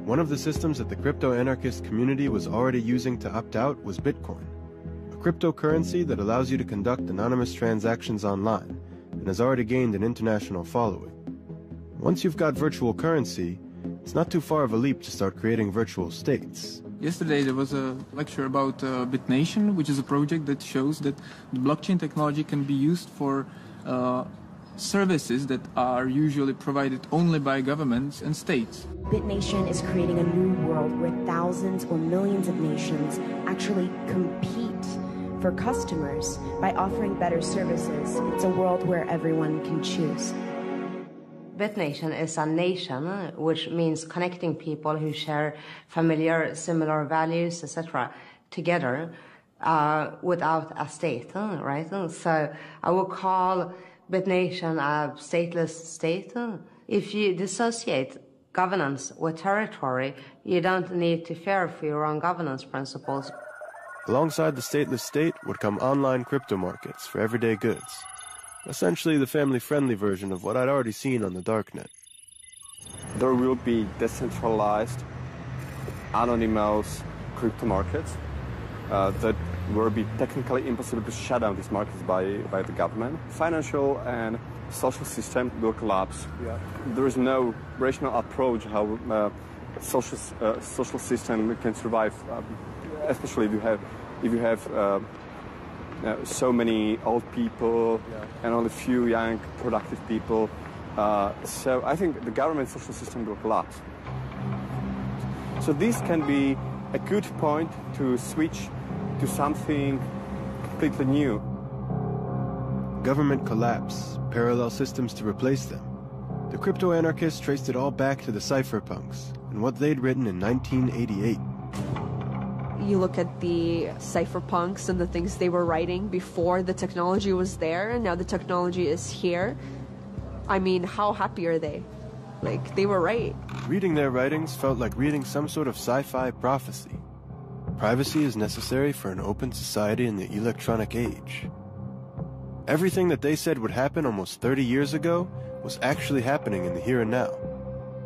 One of the systems that the crypto-anarchist community was already using to opt out was Bitcoin, a cryptocurrency that allows you to conduct anonymous transactions online and has already gained an international following. Once you've got virtual currency, it's not too far of a leap to start creating virtual states. Yesterday there was a lecture about BitNation, which is a project that shows that the blockchain technology can be used for services that are usually provided only by governments and states. BitNation is creating a new world where thousands or millions of nations actually compete for customers by offering better services. It's a world where everyone can choose. BitNation is a nation, which means connecting people who share familiar, similar values, etc., together without a state, right? So I would call BitNation a stateless state. If you dissociate governance with territory, you don't need to fear for your own governance principles. Alongside the stateless state would come online crypto markets for everyday goods. Essentially the family-friendly version of what I'd already seen on the Darknet. There will be decentralized, anonymous crypto markets that will be technically impossible to shut down these markets by the government. Financial and social system will collapse. Yeah. There is no rational approach how social system can survive, especially if you have so many old people and only few young productive people. So I think the government social system will collapse. So this can be a good point to switch to something completely new. Government collapse, parallel systems to replace them. The crypto-anarchists traced it all back to the cypherpunks and what they'd written in 1988. You look at the cypherpunks and the things they were writing before the technology was there, and now the technology is here. I mean, how happy are they? Like, they were right. Reading their writings felt like reading some sort of sci-fi prophecy. Privacy is necessary for an open society in the electronic age. Everything that they said would happen almost 30 years ago was actually happening in the here and now.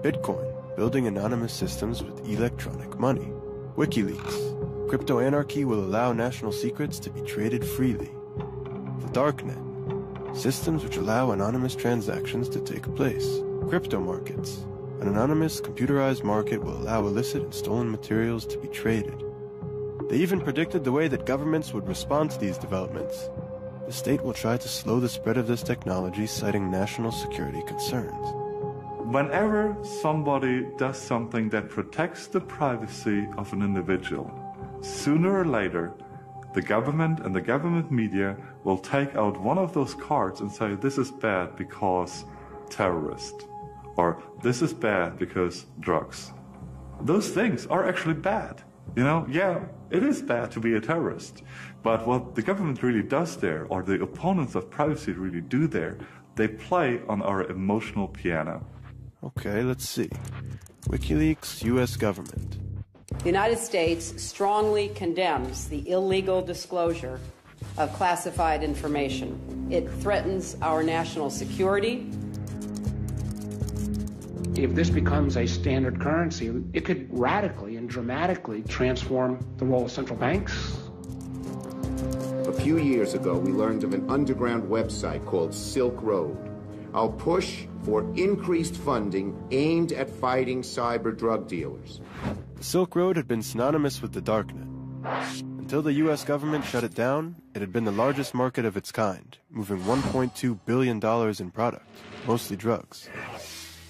Bitcoin, building anonymous systems with electronic money. WikiLeaks, crypto-anarchy will allow national secrets to be traded freely. The Darknet, systems which allow anonymous transactions to take place. Crypto markets, an anonymous computerized market will allow illicit and stolen materials to be traded. They even predicted the way that governments would respond to these developments. The state will try to slow the spread of this technology, citing national security concerns. Whenever somebody does something that protects the privacy of an individual, sooner or later, the government and the government media will take out one of those cards and say, this is bad because terrorist, or this is bad because drugs. Those things are actually bad. You know, yeah, it is bad to be a terrorist, but what the government really does there, or the opponents of privacy really do there, they play on our emotional piano. Okay, let's see. WikiLeaks, U.S. government. The United States strongly condemns the illegal disclosure of classified information. It threatens our national security. If this becomes a standard currency, it could radically and dramatically transform the role of central banks. A few years ago, we learned of an underground website called Silk Road. Our push for increased funding aimed at fighting cyber drug dealers. The Silk Road had been synonymous with the Darknet. Until the U.S. government shut it down, it had been the largest market of its kind, moving $1.2 billion in product, mostly drugs.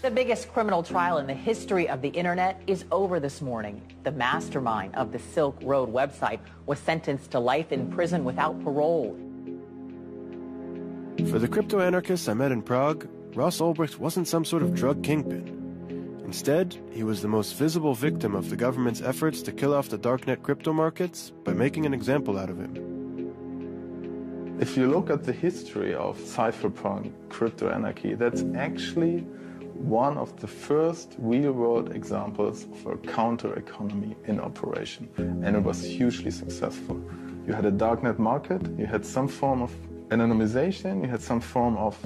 The biggest criminal trial in the history of the internet is over this morning. The mastermind of the Silk Road website was sentenced to life in prison without parole. For the crypto-anarchists I met in Prague, Ross Ulbricht wasn't some sort of drug kingpin. Instead, he was the most visible victim of the government's efforts to kill off the darknet crypto markets by making an example out of him. If you look at the history of cypherpunk crypto-anarchy, that's actually one of the first real-world examples of a counter-economy in operation, and it was hugely successful. You had a darknet market, you had some form of anonymization, you had some form of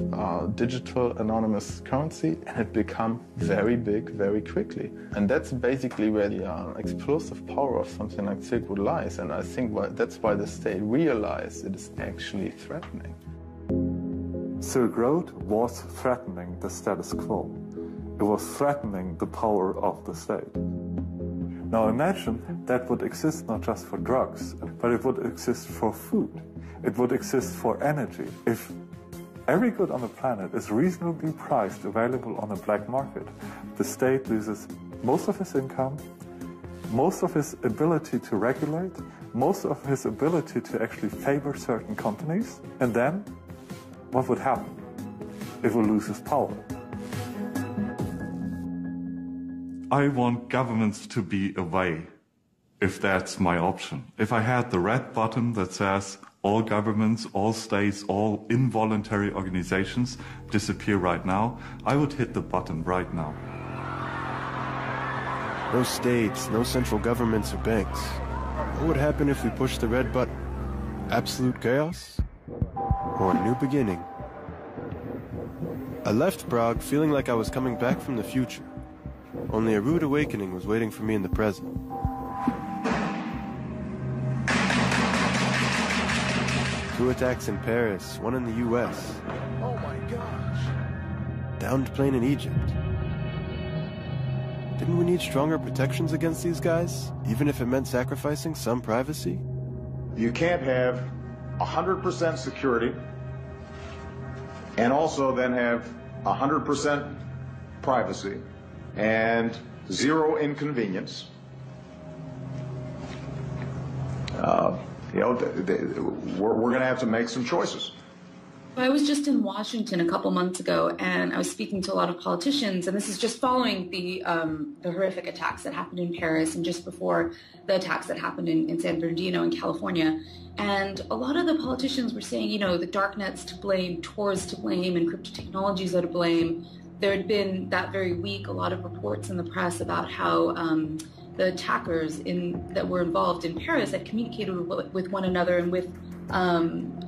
digital anonymous currency, and it became very big very quickly. And that's basically where the explosive power of something like Silk Road lies, and I think that's why the state realized it is actually threatening. Silk Road was threatening the status quo. It was threatening the power of the state. Now imagine that would exist not just for drugs, but it would exist for food. It would exist for energy. If every good on the planet is reasonably priced, available on the black market, the state loses most of its income, most of his ability to regulate, most of his ability to actually favor certain companies, and then what would happen? It will lose its power. I want governments to be away, if that's my option. If I had the red button that says all governments, all states, all involuntary organizations disappear right now, I would hit the button right now. No states, no central governments or banks. What would happen if we pushed the red button? Absolute chaos? Or a new beginning? I left Prague feeling like I was coming back from the future. Only a rude awakening was waiting for me in the present. 2 attacks in Paris, 1 in the US. Oh my gosh. Downed plane in Egypt. Didn't we need stronger protections against these guys, even if it meant sacrificing some privacy? You can't have 100% security and also then have 100% privacy and 0 inconvenience. We're going to have to make some choices. I was just in Washington a couple months ago, and I was speaking to a lot of politicians, and this is just following the horrific attacks that happened in Paris and just before the attacks that happened in San Bernardino in California. And a lot of the politicians were saying, you know, the darknet's to blame, Tor's to blame, and crypto technologies are to blame. There had been that very week a lot of reports in the press about how the attackers that were involved in Paris had communicated with one another and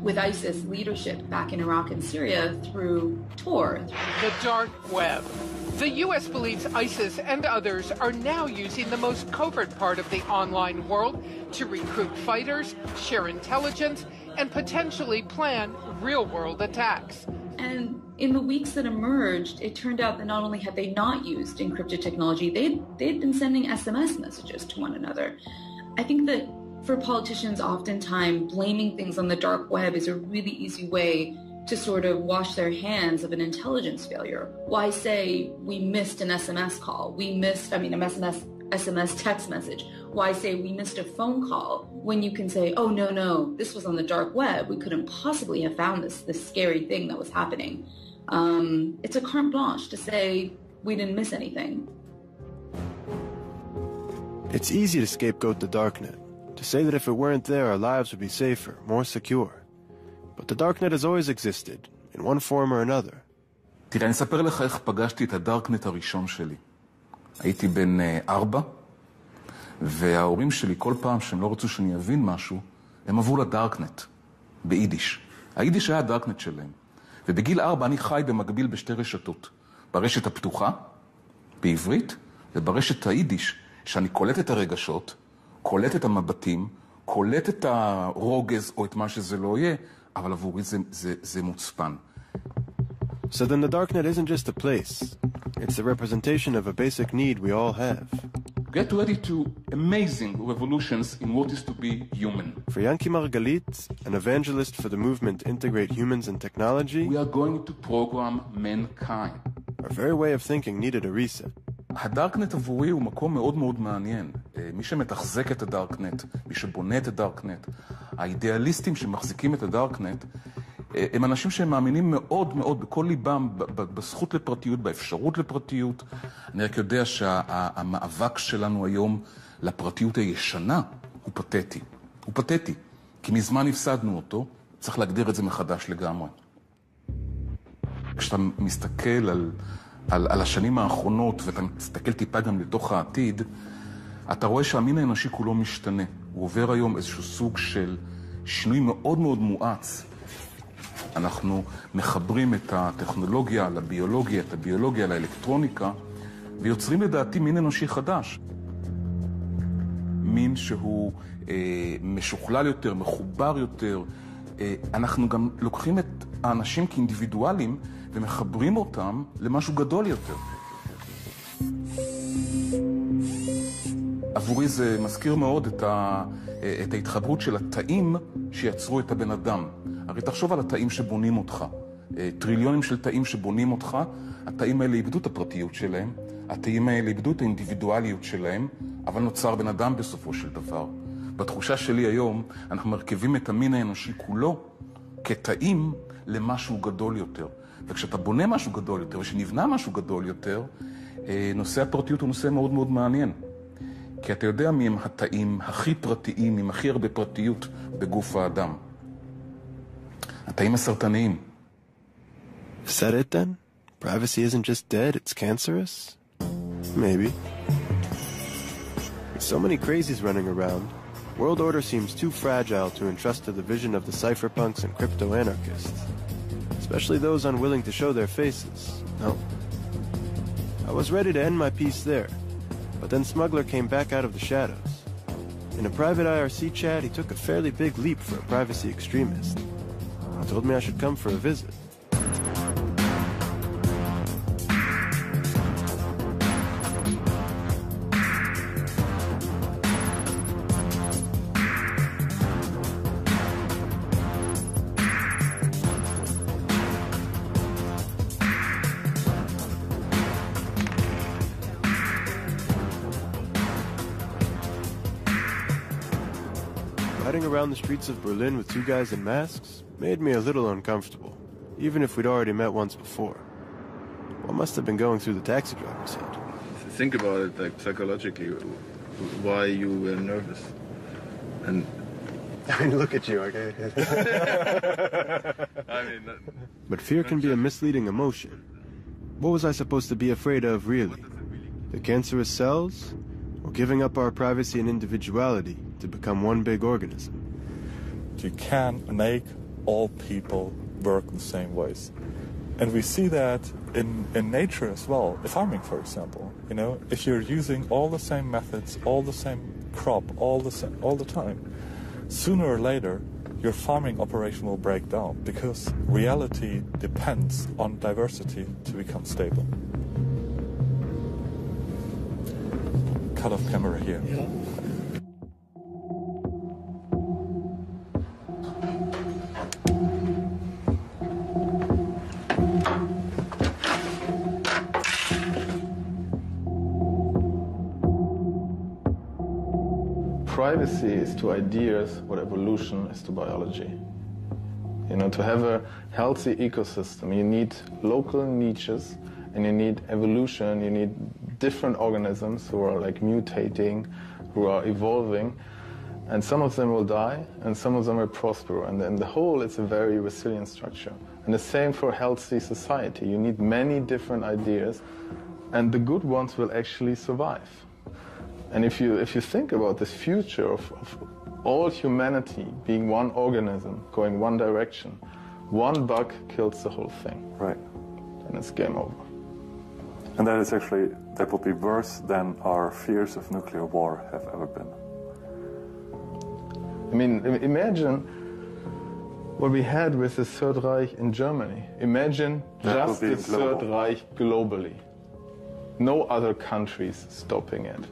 with ISIS leadership back in Iraq and Syria through Tor. The dark web. The U.S. believes ISIS and others are now using the most covert part of the online world to recruit fighters, share intelligence, and potentially plan real-world attacks. And in the weeks that emerged, it turned out that not only had they not used encrypted technology, they'd been sending SMS messages to one another. I think that for politicians, oftentimes blaming things on the dark web is a really easy way to sort of wash their hands of an intelligence failure. Why say we missed an SMS call? SMS text message. Why say we missed a phone call when you can say, oh, no, this was on the dark web. We couldn't possibly have found this scary thing that was happening. It's a carte blanche to say we didn't miss anything. It's easy to scapegoat the darknet, to say that if it weren't there, our lives would be safer, more secure. But the darknet has always existed, in one form or another. תראה, אני אספר לך איך פגשתי את הדארקנט הראשון שלי. הייתי בן 4, וההורים שלי כל פעם שהם לא רצו שאני אבין משהו, הם עברו לדארקנט, ביידיש. היידיש היה הדארקנט שלהם. ובגיל 4 אני חי במקביל בשתי רשתות. ברשת הפתוחה, בעברית, וברשת היידיש, שאני קולט את הרגשות, קולט את המבטים, קולט את הרוגז או את מה שזה לא יהיה, אבל עבורי זה מוצפן. So then the darknet isn't just a place. It's the representation of a basic need we all have. Get ready to amazing revolutions in what is to be human. For Yanki Margalit, an evangelist for the movement Integrate Humans and Technology, we are going to program mankind. Our very way of thinking needed a reset. הדארקנט עבורי הוא מקום מאוד מאוד מעניין. מי שמתחזק את הדארקנט, מי שבונה את הדארקנט, האידיאליסטים שמחזיקים את הדארקנט, הם אנשים שהם מאמינים מאוד מאוד בכל ליבם בזכות לפרטיות, באפשרות לפרטיות. אני רק יודע שהמאבק שלנו היום לפרטיות הישנה הוא פתטי. הוא פתטי, כי מזמן הפסדנו אותו, צריך להגדיר את זה מחדש לגמרי. כשאתה מסתכל על השנים האחרונות, ואתה מסתכל טיפה גם לתוך העתיד, אתה רואה שהמין האנושי כולו משתנה. הוא עובר היום איזשהו סוג של שינוי מאוד מאוד מואץ. אנחנו מחברים את הטכנולוגיה לביולוגיה, את הביולוגיה לאלקטרוניקה, ויוצרים לדעתי מין אנושי חדש. מין שהוא משוכלל יותר, מחובר יותר. אנחנו גם לוקחים את האנשים כאינדיבידואלים ומחברים אותם למשהו גדול יותר. עבורי זה מזכיר מאוד את ההתחברות של התאים שיצרו את הבן אדם. הרי תחשוב על התאים שבונים אותך. טריליונים של תאים שבונים אותך, התאים האלה איבדו את הפרטיות שלהם, התאים האלה איבדו את האינדיבידואליות שלהם, אבל נוצר בן אדם בסופו של דבר. בתחושה שלי היום, אנחנו מרכיבים את המין האנושי כולו כתאים למשהו גדול יותר. וכשאתה בונה משהו גדול יותר, ושנבנה משהו גדול יותר, נושא הפרטיות הוא נושא מאוד מאוד מעניין. כי אתה יודע מי הם התאים הכי פרטיים, עם הכי הרבה פרטיות בגוף האדם. התאים הסרטניים. Is that it then? Privacy isn't just dead, it's cancerous? Maybe. With so many crazies running around, world order seems too fragile to entrust to the vision of the cypherpunks and crypto-anarchists. Especially those unwilling to show their faces. No. I was ready to end my piece there, but then Smuggler came back out of the shadows. In a private IRC chat, he took a fairly big leap for a privacy extremist. He told me I should come for a visit. Riding around the streets of Berlin with two guys in masks made me a little uncomfortable, even if we'd already met once before. What must have been going through the taxi driver's head? Think about it, like psychologically, why you were nervous. And I mean, look at you, okay? But fear can be a misleading emotion. What was I supposed to be afraid of, really? The cancerous cells? Or giving up our privacy and individuality to become one big organism? You can make all people work the same ways. And we see that in nature as well. Farming, for example. You know, if you're using all the same methods, all the same crop, all the time, sooner or later, your farming operation will break down because reality depends on diversity to become stable. Cut off camera here. Yeah. Privacy is to ideas what evolution is to biology. You know, to have a healthy ecosystem, you need local niches, and you need evolution, you need different organisms who are like mutating, who are evolving, and some of them will die, and some of them will prosper, and in the whole it's a very resilient structure. And the same for a healthy society. You need many different ideas, and the good ones will actually survive. And if you think about this future of all humanity being one organism, going one direction, one bug kills the whole thing. Right. And it's game over. And that would be worse than our fears of nuclear war have ever been. I mean, imagine what we had with the Third Reich in Germany. Imagine just the Third Reich globally. No other countries stopping it.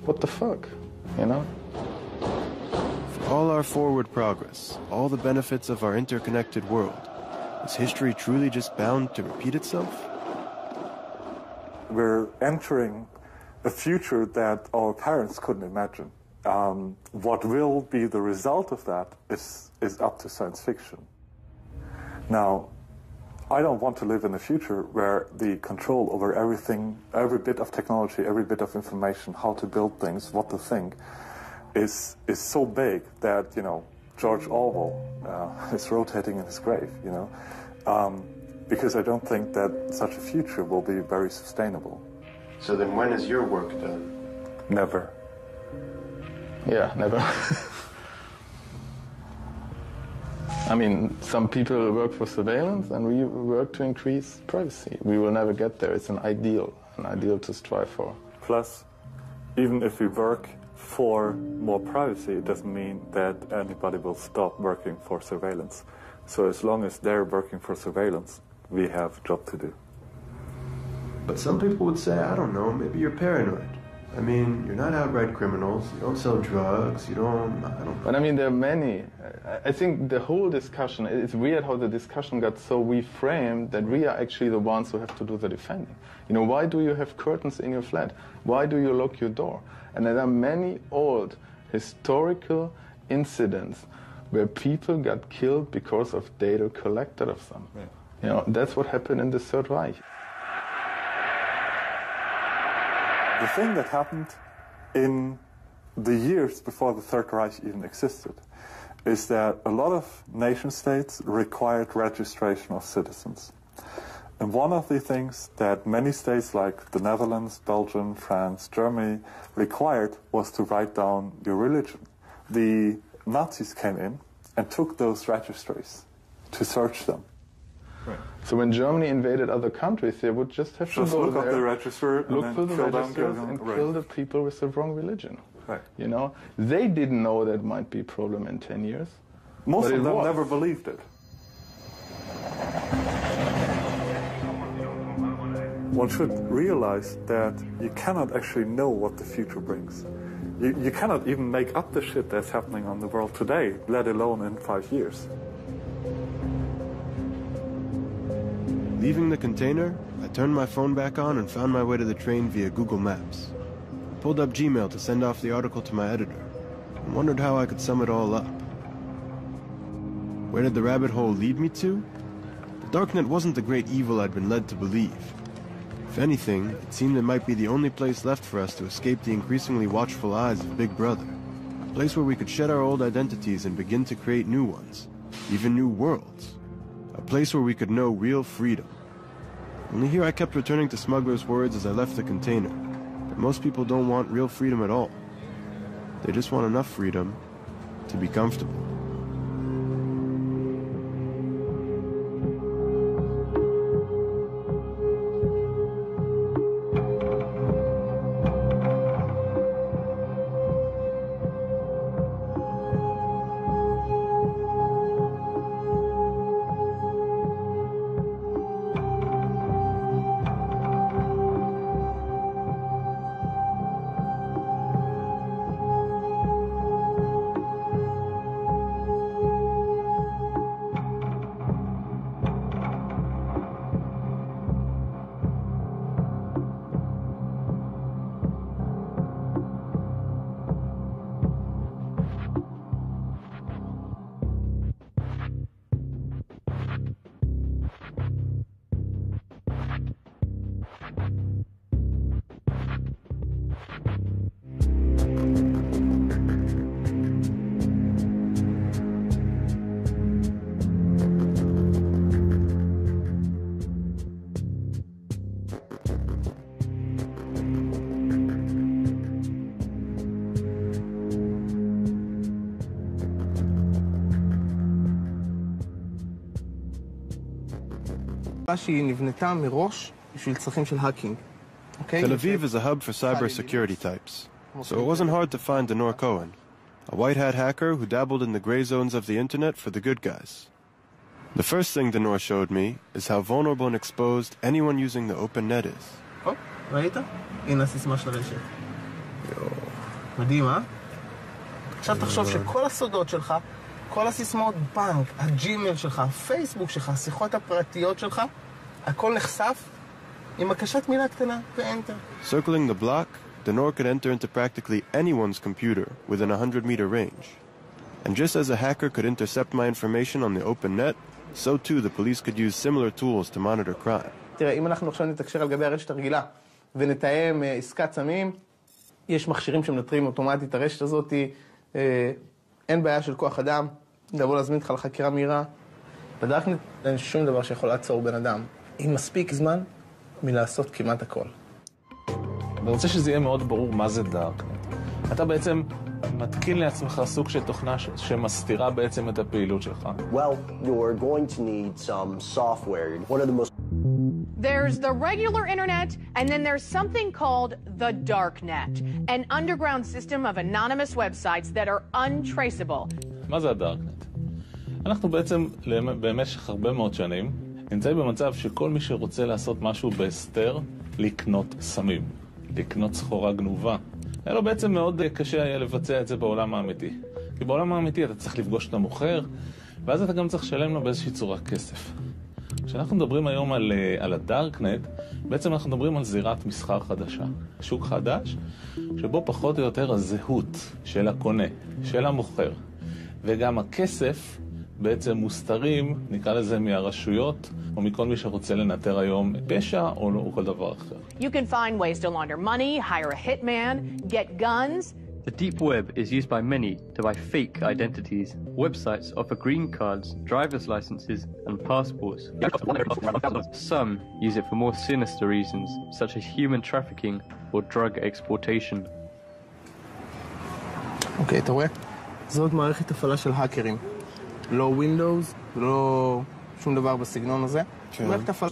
What the fuck, you know? For all our forward progress, all the benefits of our interconnected world, is history truly just bound to repeat itself? We're entering a future that our parents couldn't imagine. What will be the result of that is up to science fiction. Now, I don't want to live in a future where the control over everything, every bit of technology, every bit of information, how to build things, what to think, is so big that, you know, George Orwell is rotating in his grave, you know. Because I don't think that such a future will be very sustainable. So then when is your work done? Never. Yeah, never. I mean, some people work for surveillance and we work to increase privacy. We will never get there. It's an ideal to strive for. Plus, even if we work for more privacy, it doesn't mean that anybody will stop working for surveillance. So as long as they're working for surveillance, we have a job to do. But some people would say, I don't know, maybe you're paranoid. I mean, you're not outright criminals, you don't sell drugs, I don't know. But I mean, there are many. I think the whole discussion, it's weird how the discussion got so reframed that we are actually the ones who have to do the defending. You know, why do you have curtains in your flat? Why do you lock your door? And there are many old historical incidents where people got killed because of data collected of them. Yeah. You know, that's what happened in the Third Reich. The thing that happened in the years before the Third Reich even existed is that a lot of nation states required registration of citizens. And one of the things that many states like the Netherlands, Belgium, France, Germany required was to write down your religion. The Nazis came in and took those registries to search them. Right. So when Germany invaded other countries, they would just have to go look there, up the register, look for the registers, and kill the people with the wrong religion. Right. You know, they didn't know that might be a problem in 10 years. Most of them never believed it. One should realize that you cannot actually know what the future brings. You cannot even make up the shit that's happening on the world today, let alone in 5 years. Leaving the container, I turned my phone back on and found my way to the train via Google Maps. I pulled up Gmail to send off the article to my editor and wondered how I could sum it all up. Where did the rabbit hole lead me to? The darknet wasn't the great evil I'd been led to believe. If anything, it seemed it might be the only place left for us to escape the increasingly watchful eyes of Big Brother. A place where we could shed our old identities and begin to create new ones, even new worlds. A place where we could know real freedom. Only here I kept returning to Smuggler's words as I left the container, that most people don't want real freedom at all. They just want enough freedom to be comfortable. שהיא נבנתה מראש בשביל צרכים של האקינג. Tel Aviv is a hub for cybersecurity types, so it wasn't hard to find Denor Cohen, a white-hat hacker who dabbled in the gray zones of the internet for the good guys. The first thing Denor showed me is how vulnerable and exposed anyone using the open net is. ראית? הנה הסיסמה של הרשת. מדהים, אה? עכשיו תחשוב שכל הסודות שלך, כל הסיסמאות בנק, הג'ימייל שלך, הפייסבוק שלך, השיחות הפרטיות שלך, הכל נחשף עם הקשת מילה קטנה ואנטר. Circling the block, Denor could enter into practically anyone's computer within a 100-meter range. And just as a hacker could intercept my information on the open net, so too the police could use similar tools to monitor crime. תראה, אם אנחנו עכשיו נתקשר על גבי הרשת הרגילה ונתאם עסקת סמים, יש מכשירים שמנטרים אוטומטית את הרשת הזאת, אין בעיה של כוח אדם, לבוא להזמין אותך לחקירה מהירה. בדארקנט אין שום דבר שיכול לעצור בן אדם. עם מספיק זמן מלעשות כמעט הכל. אני רוצה שזה יהיה מאוד ברור מה זה דארקנט. אתה בעצם מתקין לעצמך סוג של תוכנה שמסתירה בעצם את הפעילות שלך. Well, you're going to need some software. One of the most... There's the regular internet, and then there's something called the darknet, an underground system of anonymous websites that are untraceable. מה זה הדארקנט? אנחנו בעצם במשך הרבה מאוד שנים נמצאים במצב שכל מי שרוצה לעשות משהו בהסתר, לקנות סמים, לקנות סחורה גנובה. היה לו בעצם מאוד קשה היה לבצע את זה בעולם האמיתי. כי בעולם האמיתי אתה צריך לפגוש את המוכר, ואז אתה גם צריך לשלם לו באיזושהי צורה כסף. כשאנחנו מדברים היום על הדארקנט, בעצם אנחנו מדברים על זירת מסחר חדשה. שוק חדש, שבו פחות או יותר הזהות של הקונה, של המוכר, וגם הכסף בעצם מוסתרים, נקרא לזה מהרשויות, או מכל מי שרוצה לנטר היום פשע או כל דבר אחר. You can find ways to launder money, hire a hitman, get guns. The deep web is used by many to buy fake identities. Websites offer green cards, driver's licenses, and passports. Some use it for more sinister reasons, such as human trafficking or drug exportation. אוקיי, אתה רואה? זאת מערכת הפעלה של האקרים. לא Windows, לא שום דבר בסגנון הזה.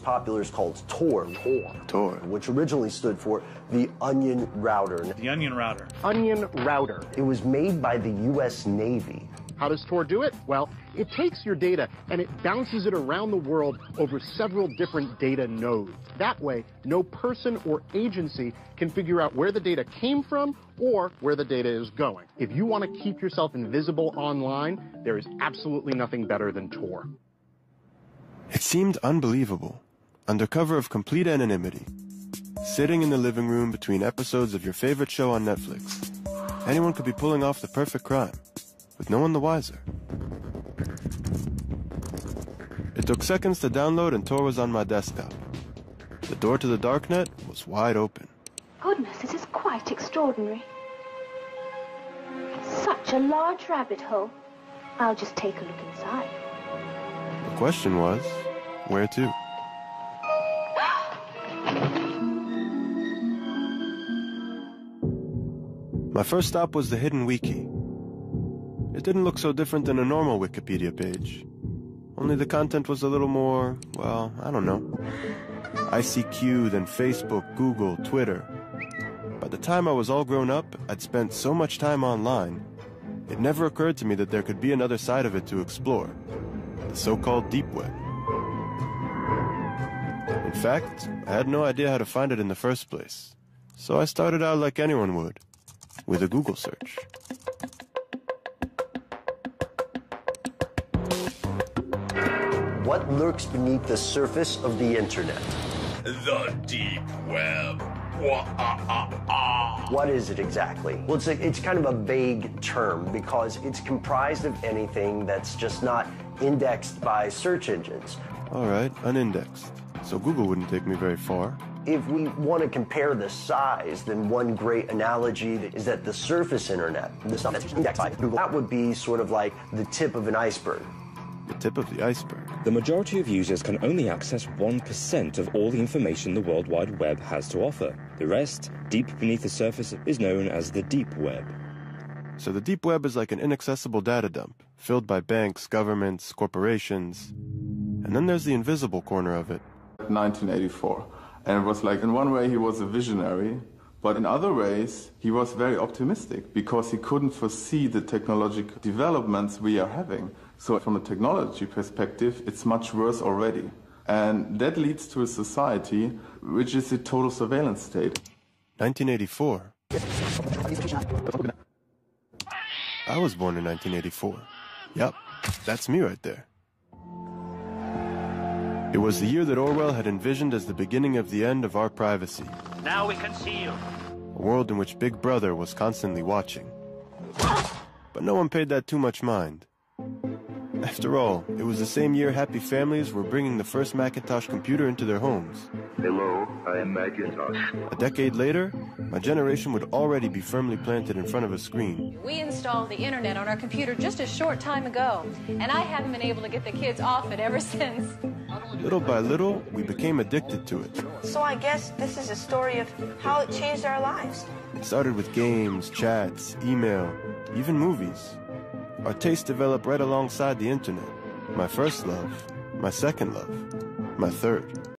Popular is called Tor, which originally stood for the Onion Router. The Onion Router. Onion Router. It was made by the U.S. Navy How does Tor do it? Well, it takes your data and it bounces it around the world over several different data nodes. That way, no person or agency can figure out where the data came from or where the data is going. If you want to keep yourself invisible online, there is absolutely nothing better than Tor. It seemed unbelievable. Under cover of complete anonymity, sitting in the living room between episodes of your favorite show on Netflix, anyone could be pulling off the perfect crime, with no one the wiser. It took seconds to download and Tor was on my desktop. The door to the darknet was wide open. Goodness, this is quite extraordinary. Such a large rabbit hole. I'll just take a look inside. The question was, where to? My first stop was the hidden wiki. It didn't look so different than a normal Wikipedia page. Only the content was a little more, well, I don't know, ICQ than Facebook, Google, Twitter. By the time I was all grown up, I'd spent so much time online, it never occurred to me that there could be another side of it to explore, the so-called deep web. In fact, I had no idea how to find it in the first place, so I started out like anyone would, with a Google search. What lurks beneath the surface of the internet? The deep web. What is it exactly? Well, it's kind of a vague term because it's comprised of anything that's just not indexed by search engines. All right, unindexed. So Google wouldn't take me very far. If we want to compare the size, then one great analogy is that the surface internet, the stuff that's indexed by Google, that would be sort of like the tip of an iceberg. The tip of the iceberg. The majority of users can only access 1% of all the information the World Wide Web has to offer. The rest, deep beneath the surface, is known as the deep web. So the deep web is like an inaccessible data dump, filled by banks, governments, corporations. And then there's the invisible corner of it. 1984. And it was like, in one way he was a visionary, but in other ways he was very optimistic because he couldn't foresee the technological developments we are having. So from a technology perspective, it's much worse already. And that leads to a society which is a total surveillance state. 1984. I was born in 1984. Yep, that's me right there. It was the year that Orwell had envisioned as the beginning of the end of our privacy. Now we can see you. A world in which Big Brother was constantly watching. But no one paid that too much mind. After all, it was the same year happy families were bringing the first Macintosh computer into their homes. Hello, I am Macintosh. A decade later, my generation would already be firmly planted in front of a screen. We installed the internet on our computer just a short time ago, and I haven't been able to get the kids off it ever since. Little by little, we became addicted to it. So I guess this is a story of how it changed our lives. It started with games, chats, email, even movies. Our tastes developed right alongside the internet. My first love, my second love, my third.